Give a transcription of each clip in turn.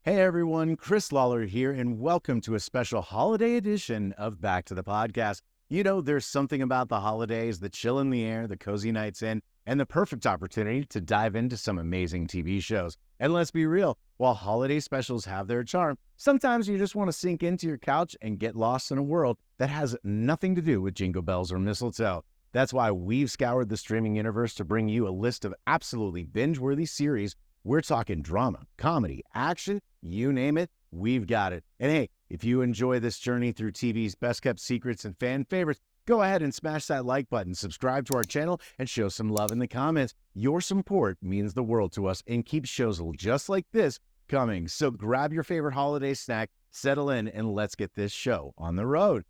Hey everyone, Chris Lawler here, and welcome to a special holiday edition of Back to the Podcast. You know, there's something about the holidays, the chill in the air, the cozy nights in, and the perfect opportunity to dive into some amazing TV shows. And let's be real, while holiday specials have their charm, sometimes you just want to sink into your couch and get lost in a world that has nothing to do with jingle bells or mistletoe. That's why we've scoured the streaming universe to bring you a list of absolutely binge-worthy series. We're talking drama, comedy, action, you name it, we've got it. And hey, if you enjoy this journey through TV's best-kept secrets and fan favorites, go ahead and smash that like button, subscribe to our channel, and show some love in the comments. Your support means the world to us and keeps shows just like this coming. So grab your favorite holiday snack, settle in, and let's get this show on the road.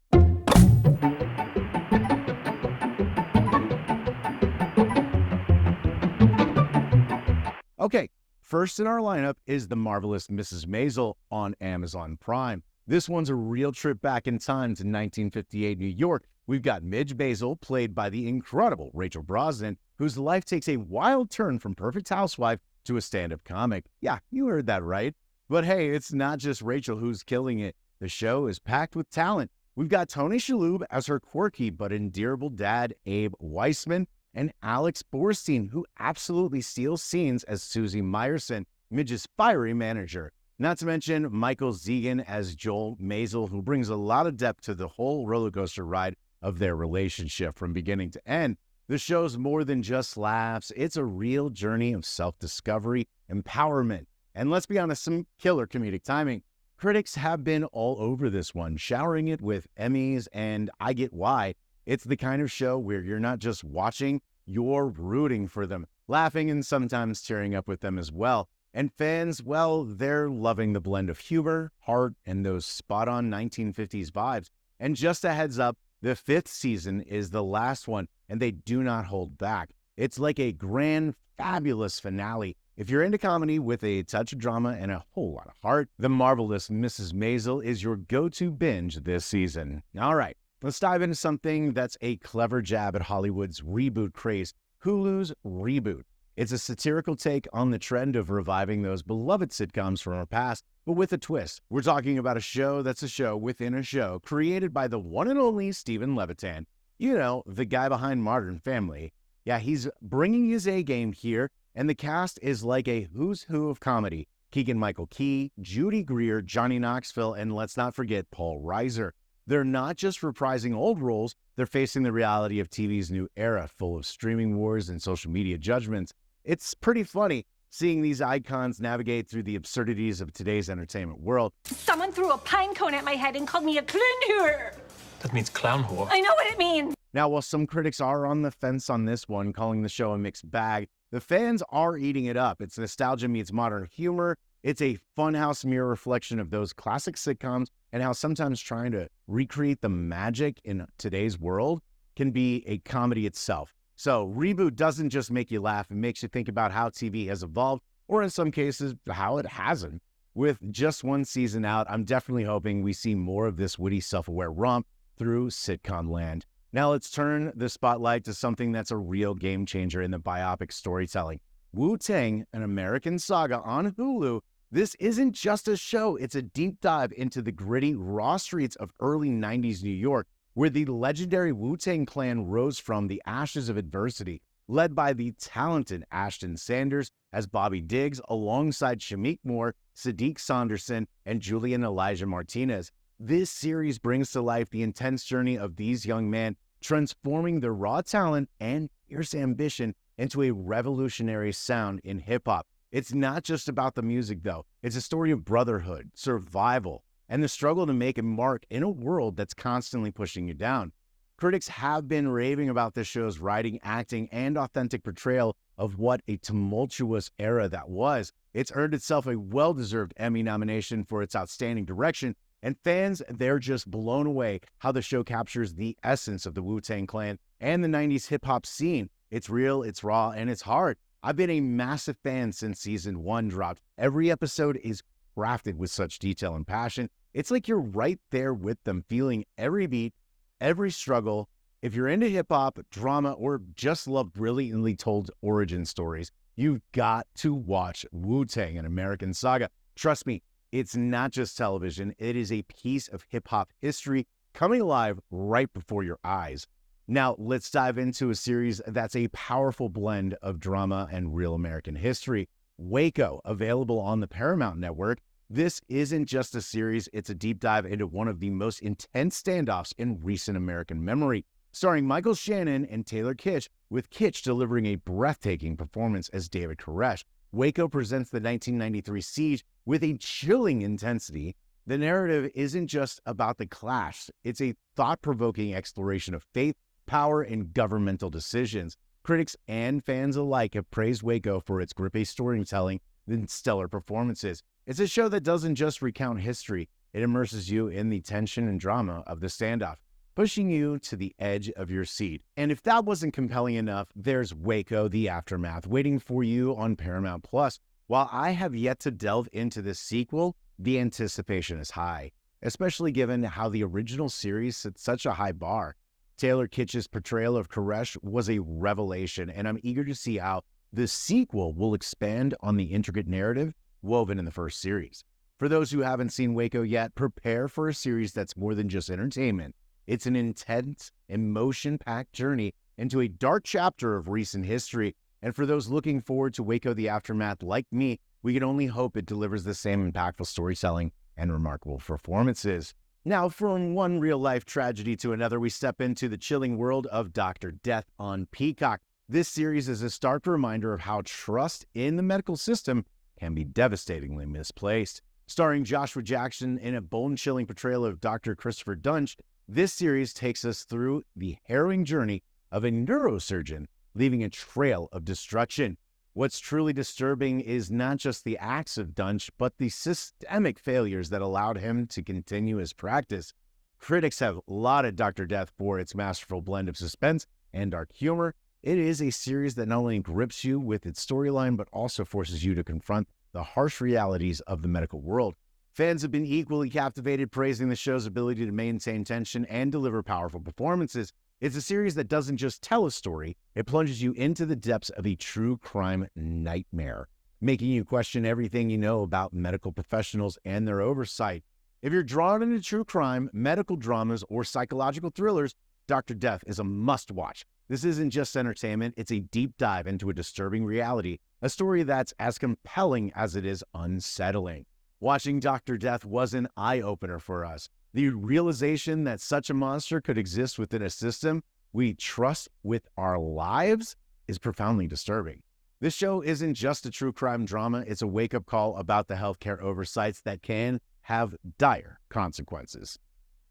Okay, first in our lineup is The Marvelous Mrs. Maisel on Amazon Prime. This one's a real trip back in time to 1958 New York. We've got Midge Maisel, played by the incredible Rachel Brosnahan, whose life takes a wild turn from perfect housewife to a stand-up comic. Yeah, you heard that right. But hey, it's not just Rachel who's killing it. The show is packed with talent. We've got Tony Shalhoub as her quirky but endearable dad, Abe Weissman, and Alex Borstein, who absolutely steals scenes as Susie Meyerson, Midge's fiery manager. Not to mention Michael Zegan as Joel Maisel, who brings a lot of depth to the whole roller coaster ride of their relationship from beginning to end. The show's more than just laughs. It's a real journey of self-discovery, empowerment, and let's be honest, some killer comedic timing. Critics have been all over this one, showering it with Emmys, and I get why. It's the kind of show where you're not just watching, you're rooting for them, laughing and sometimes tearing up with them as well. And fans, well, they're loving the blend of humor, heart, and those spot-on 1950s vibes. And just a heads up, the 5th season is the last one, and they do not hold back. It's like a grand, fabulous finale. If you're into comedy with a touch of drama and a whole lot of heart, The Marvelous Mrs. Maisel is your go-to binge this season. All right. Let's dive into something that's a clever jab at Hollywood's reboot craze, Hulu's Reboot. It's a satirical take on the trend of reviving those beloved sitcoms from our past, but with a twist. We're talking about a show that's a show within a show, created by the one and only Stephen Levitan. You know, the guy behind Modern Family. Yeah, he's bringing his A-game here, and the cast is like a who's who of comedy. Keegan-Michael Key, Judy Greer, Johnny Knoxville, and let's not forget Paul Reiser. They're not just reprising old roles, they're facing the reality of TV's new era, full of streaming wars and social media judgments. It's pretty funny seeing these icons navigate through the absurdities of today's entertainment world. Someone threw a pine cone at my head and called me a clown whore. That means clown whore. I know what it means. Now, while some critics are on the fence on this one, calling the show a mixed bag, the fans are eating it up. It's nostalgia meets modern humor. It's a funhouse mirror reflection of those classic sitcoms and how sometimes trying to recreate the magic in today's world can be a comedy itself. So Reboot doesn't just make you laugh, it makes you think about how TV has evolved, or in some cases, how it hasn't. With just one season out, I'm definitely hoping we see more of this witty, self-aware romp through sitcom land. Now let's turn the spotlight to something that's a real game changer in the biopic storytelling. Wutang, an American Saga on Hulu. This isn't just a show, it's a deep dive into the gritty, raw streets of early 90s New York, where the legendary Wu-Tang Clan rose from the ashes of adversity, led by the talented Ashton Sanders as Bobby Diggs, alongside Shameik Moore, Sadiq Saunderson, and Julian Elijah Martinez. This series brings to life the intense journey of these young men, transforming their raw talent and fierce ambition into a revolutionary sound in hip-hop. It's not just about the music, though. It's a story of brotherhood, survival, and the struggle to make a mark in a world that's constantly pushing you down. Critics have been raving about this show's writing, acting, and authentic portrayal of what a tumultuous era that was. It's earned itself a well-deserved Emmy nomination for its outstanding direction, and fans, they're just blown away how the show captures the essence of the Wu-Tang Clan and the 90s hip-hop scene. It's real, it's raw, and it's hard. I've been a massive fan since season 1 dropped. Every episode is crafted with such detail and passion. It's like you're right there with them, feeling every beat, every struggle. If you're into hip-hop, drama, or just love brilliantly told origin stories, you've got to watch Wu-Tang, an American Saga. Trust me, It's not just television, it is a piece of hip-hop history coming alive right before your eyes. Now, let's dive into a series that's a powerful blend of drama and real American history. Waco, available on the Paramount Network. This isn't just a series, it's a deep dive into one of the most intense standoffs in recent American memory, starring Michael Shannon and Taylor Kitsch, with Kitsch delivering a breathtaking performance as David Koresh. Waco presents the 1993 siege with a chilling intensity. The narrative isn't just about the clash, it's a thought-provoking exploration of faith, power, and governmental decisions. Critics and fans alike have praised Waco for its gripping storytelling and stellar performances. It's a show that doesn't just recount history, it immerses you in the tension and drama of the standoff, pushing you to the edge of your seat. And if that wasn't compelling enough, there's Waco: The Aftermath waiting for you on Paramount Plus. While I have yet to delve into this sequel, the anticipation is high, especially given how the original series set such a high bar. Taylor Kitsch's portrayal of Koresh was a revelation, and I'm eager to see how the sequel will expand on the intricate narrative woven in the first series. For those who haven't seen Waco yet, prepare for a series that's more than just entertainment. It's an intense, emotion-packed journey into a dark chapter of recent history. And for those looking forward to Waco: The Aftermath like me, we can only hope it delivers the same impactful storytelling and remarkable performances. Now, from one real-life tragedy to another, we step into the chilling world of Dr. Death on Peacock. This series is a stark reminder of how trust in the medical system can be devastatingly misplaced. Starring Joshua Jackson in a bone-chilling portrayal of Dr. Christopher Dunch, this series takes us through the harrowing journey of a neurosurgeon, leaving a trail of destruction. What's truly disturbing is not just the acts of Dunch, but the systemic failures that allowed him to continue his practice. Critics have lauded Dr. Death for its masterful blend of suspense and dark humor. It is a series that not only grips you with its storyline, but also forces you to confront the harsh realities of the medical world. Fans have been equally captivated, praising the show's ability to maintain tension and deliver powerful performances. It's a series that doesn't just tell a story, it plunges you into the depths of a true crime nightmare, making you question everything you know about medical professionals and their oversight. If you're drawn into true crime, medical dramas, or psychological thrillers, Dr. Death is a must-watch. This isn't just entertainment, it's a deep dive into a disturbing reality, a story that's as compelling as it is unsettling. Watching Dr. Death was an eye-opener for us. The realization that such a monster could exist within a system we trust with our lives is profoundly disturbing. This show isn't just a true crime drama, it's a wake-up call about the healthcare oversights that can have dire consequences.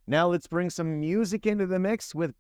Now let's bring some music into the mix with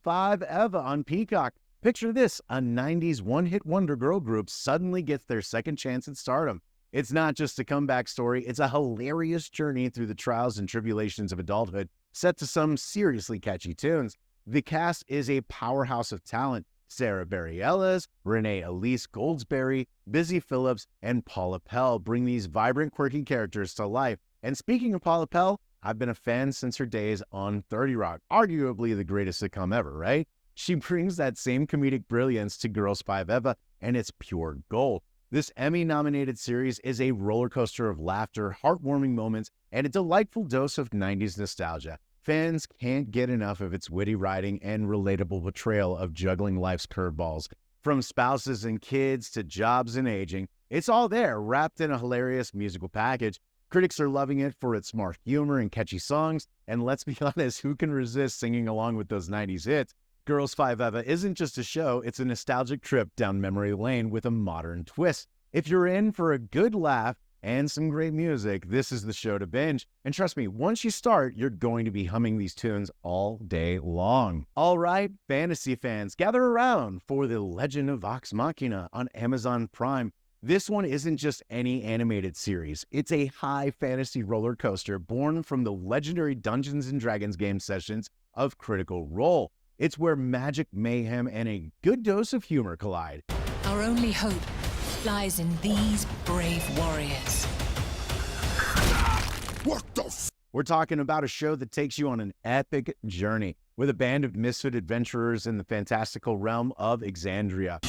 Five Eva on Peacock. Picture this, a 90s one-hit wonder girl group suddenly gets their second chance at stardom. It's not just a comeback story, it's a hilarious journey through the trials and tribulations of adulthood, set to some seriously catchy tunes. The cast is a powerhouse of talent. Sarah Bareilles, Renee Elise Goldsberry, Busy Phillips, and Paula Pell bring these vibrant, quirky characters to life. And speaking of Paula Pell, I've been a fan since her days on 30 Rock, arguably the greatest sitcom ever, right? She brings that same comedic brilliance to Five Eva, and it's pure gold. This Emmy-nominated series is a roller coaster of laughter, heartwarming moments, and a delightful dose of 90s nostalgia. Fans can't get enough of its witty writing and relatable portrayal of juggling life's curveballs. From spouses and kids to jobs and aging, it's all there, wrapped in a hilarious musical package. Critics are loving it for its smart humor and catchy songs, and let's be honest, who can resist singing along with those 90s hits? Five Eva isn't just a show, it's a nostalgic trip down memory lane with a modern twist. If you're in for a good laugh and some great music, this is the show to binge. And trust me, once you start, you're going to be humming these tunes all day long. All right, fantasy fans, gather around for the Legend of Vox Machina on Amazon Prime. This one isn't just any animated series. It's a high fantasy roller coaster born from the legendary Dungeons & Dragons game sessions of Critical Role. It's where magic, mayhem, and a good dose of humor collide. Our only hope lies in these brave warriors. What the We're talking about a show that takes you on an epic journey with a band of misfit adventurers in the fantastical realm of Exandria.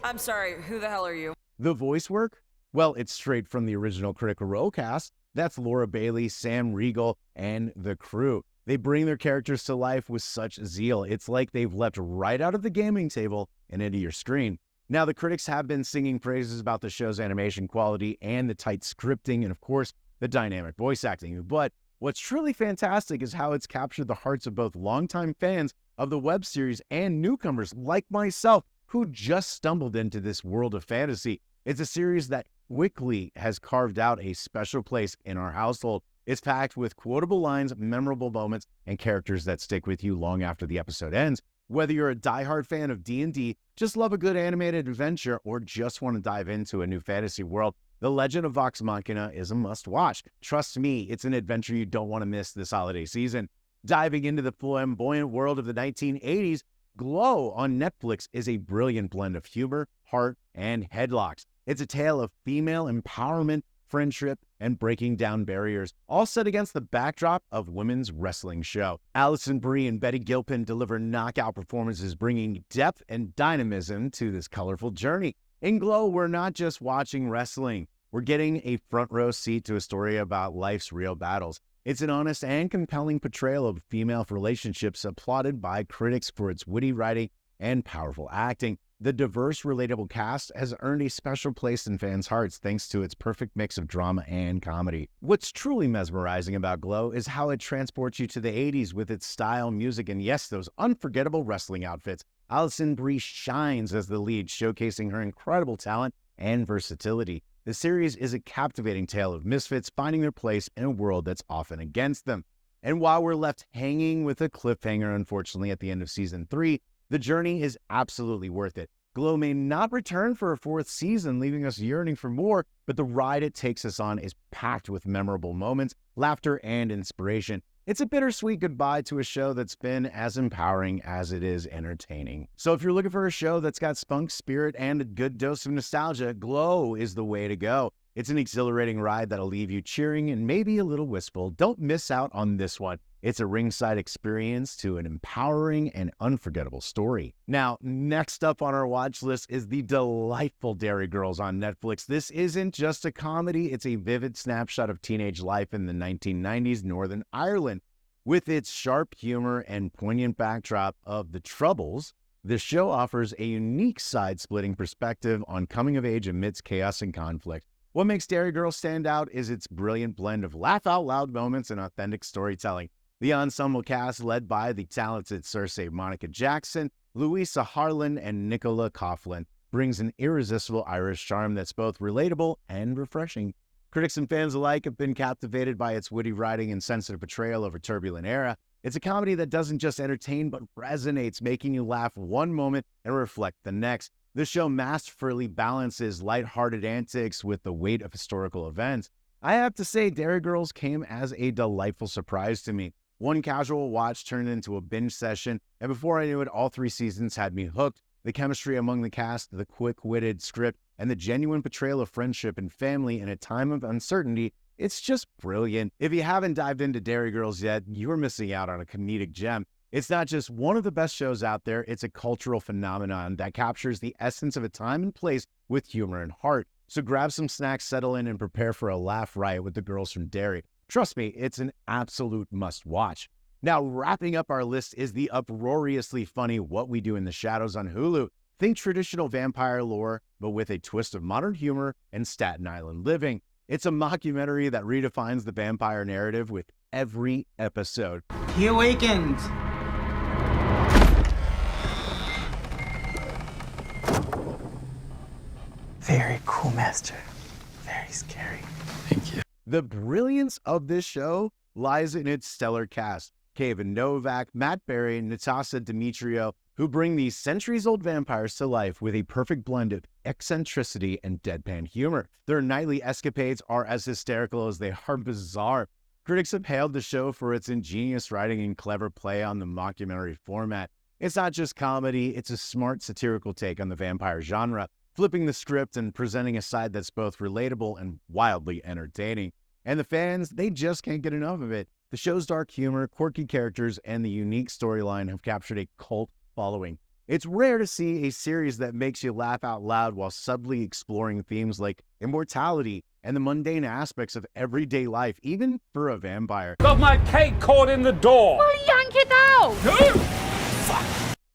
I'm sorry, who the hell are you? The voice work? Well, it's straight from the original Critical Role cast. That's Laura Bailey, Sam Riegel, and the crew. They bring their characters to life with such zeal. It's like they've leapt right out of the gaming table and into your screen. Now, the critics have been singing praises about the show's animation quality and the tight scripting and, of course, the dynamic voice acting. But what's truly fantastic is how it's captured the hearts of both longtime fans of the web series and newcomers like myself who just stumbled into this world of fantasy. It's a series that quickly has carved out a special place in our household. It's packed with quotable lines, memorable moments, and characters that stick with you long after the episode ends. Whether you're a diehard fan of D&D, just love a good animated adventure, or just want to dive into a new fantasy world, The Legend of Vox Machina is a must-watch. Trust me, it's an adventure you don't want to miss this holiday season. Diving into the flamboyant world of the 1980s, Glow on Netflix is a brilliant blend of humor, heart, and headlocks. It's a tale of female empowerment, friendship, and breaking down barriers, all set against the backdrop of women's wrestling show. Alison Brie and Betty Gilpin deliver knockout performances, bringing depth and dynamism to this colorful journey. In Glow, we're not just watching wrestling. We're getting a front row seat to a story about life's real battles. It's an honest and compelling portrayal of female relationships, applauded by critics for its witty writing and powerful acting. The diverse, relatable cast has earned a special place in fans' hearts thanks to its perfect mix of drama and comedy. What's truly mesmerizing about Glow is how it transports you to the 80s with its style, music, and yes, those unforgettable wrestling outfits. Alison Brie shines as the lead, showcasing her incredible talent and versatility. The series is a captivating tale of misfits finding their place in a world that's often against them. And while we're left hanging with a cliffhanger, unfortunately, at the end of Season 3, the journey is absolutely worth it. Glow may not return for a fourth season, leaving us yearning for more, but the ride it takes us on is packed with memorable moments, laughter, and inspiration. It's a bittersweet goodbye to a show that's been as empowering as it is entertaining. So if you're looking for a show that's got spunk, spirit, and a good dose of nostalgia, Glow is the way to go. It's an exhilarating ride that'll leave you cheering and maybe a little wistful. Don't miss out on this one. It's a ringside experience to an empowering and unforgettable story. Now, next up on our watch list is the delightful Derry Girls on Netflix. This isn't just a comedy, it's a vivid snapshot of teenage life in the 1990s Northern Ireland. With its sharp humor and poignant backdrop of the Troubles, the show offers a unique side-splitting perspective on coming of age amidst chaos and conflict. What makes Derry Girls stand out is its brilliant blend of laugh-out-loud moments and authentic storytelling. The ensemble cast, led by the talented Cersei Monica Jackson, Louisa Harlan, and Nicola Coughlan, brings an irresistible Irish charm that's both relatable and refreshing. Critics and fans alike have been captivated by its witty writing and sensitive portrayal of a turbulent era. It's a comedy that doesn't just entertain, but resonates, making you laugh one moment and reflect the next. The show masterfully balances lighthearted antics with the weight of historical events. I have to say, Derry Girls came as a delightful surprise to me. One casual watch turned into a binge session, and before I knew it, all 3 seasons had me hooked. The chemistry among the cast, the quick-witted script, and the genuine portrayal of friendship and family in a time of uncertainty, it's just brilliant. If you haven't dived into Derry Girls yet, you're missing out on a comedic gem. It's not just one of the best shows out there, it's a cultural phenomenon that captures the essence of a time and place with humor and heart. So grab some snacks, settle in, and prepare for a laugh riot with the girls from Derry. Trust me, it's an absolute must-watch. Now, wrapping up our list is the uproariously funny What We Do in the Shadows on Hulu. Think traditional vampire lore, but with a twist of modern humor and Staten Island living. It's a mockumentary that redefines the vampire narrative with every episode. He awakened! Very cool, Master. Very scary. Thank you. The brilliance of this show lies in its stellar cast. Kevin Novak, Matt Berry, and Natasha Demetrio, who bring these centuries-old vampires to life with a perfect blend of eccentricity and deadpan humor. Their nightly escapades are as hysterical as they are bizarre. Critics have hailed the show for its ingenious writing and clever play on the mockumentary format. It's not just comedy, it's a smart satirical take on the vampire genre, flipping the script and presenting a side that's both relatable and wildly entertaining. And the fans, they just can't get enough of it. The show's dark humor, quirky characters, and the unique storyline have captured a cult following. It's rare to see a series that makes you laugh out loud while subtly exploring themes like immortality and the mundane aspects of everyday life, even for a vampire. Got my cake caught in the door. Well, yank it out!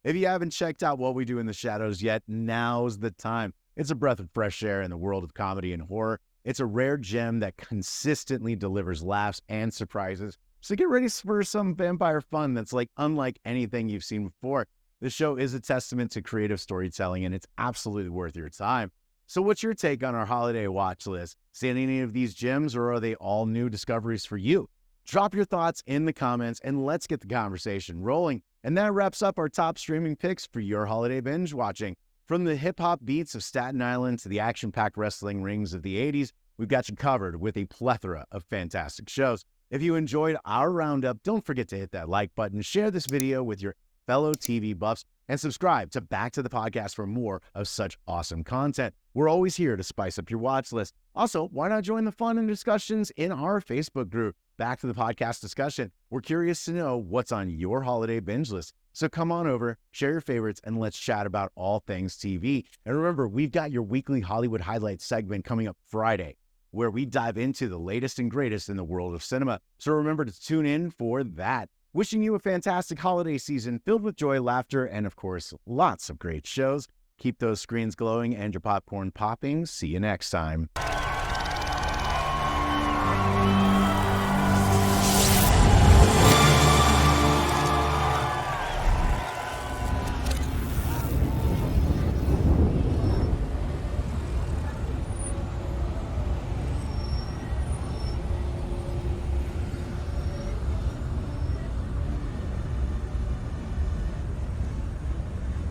If you haven't checked out What We Do in the Shadows yet, now's the time. It's a breath of fresh air in the world of comedy and horror. It's a rare gem that consistently delivers laughs and surprises. So get ready for some vampire fun that's like unlike anything you've seen before. This show is a testament to creative storytelling, and it's absolutely worth your time. So what's your take on our holiday watch list? See any of these gems, or are they all new discoveries for you? Drop your thoughts in the comments, and let's get the conversation rolling. And that wraps up our top streaming picks for your holiday binge watching. From the hip-hop beats of Staten Island to the action-packed wrestling rings of the 80s, we've got you covered with a plethora of fantastic shows. If you enjoyed our roundup, don't forget to hit that like button, share this video with your fellow TV buffs, and subscribe to Back to the Podcast for more of such awesome content. We're always here to spice up your watch list. Also, why not join the fun and discussions in our Facebook group, Back to the Podcast Discussion? We're curious to know what's on your holiday binge list. So come on over, share your favorites, and let's chat about all things TV. And remember, we've got your weekly Hollywood Highlights segment coming up Friday, where we dive into the latest and greatest in the world of cinema. So remember to tune in for that. Wishing you a fantastic holiday season filled with joy, laughter, and of course, lots of great shows. Keep those screens glowing and your popcorn popping. See you next time.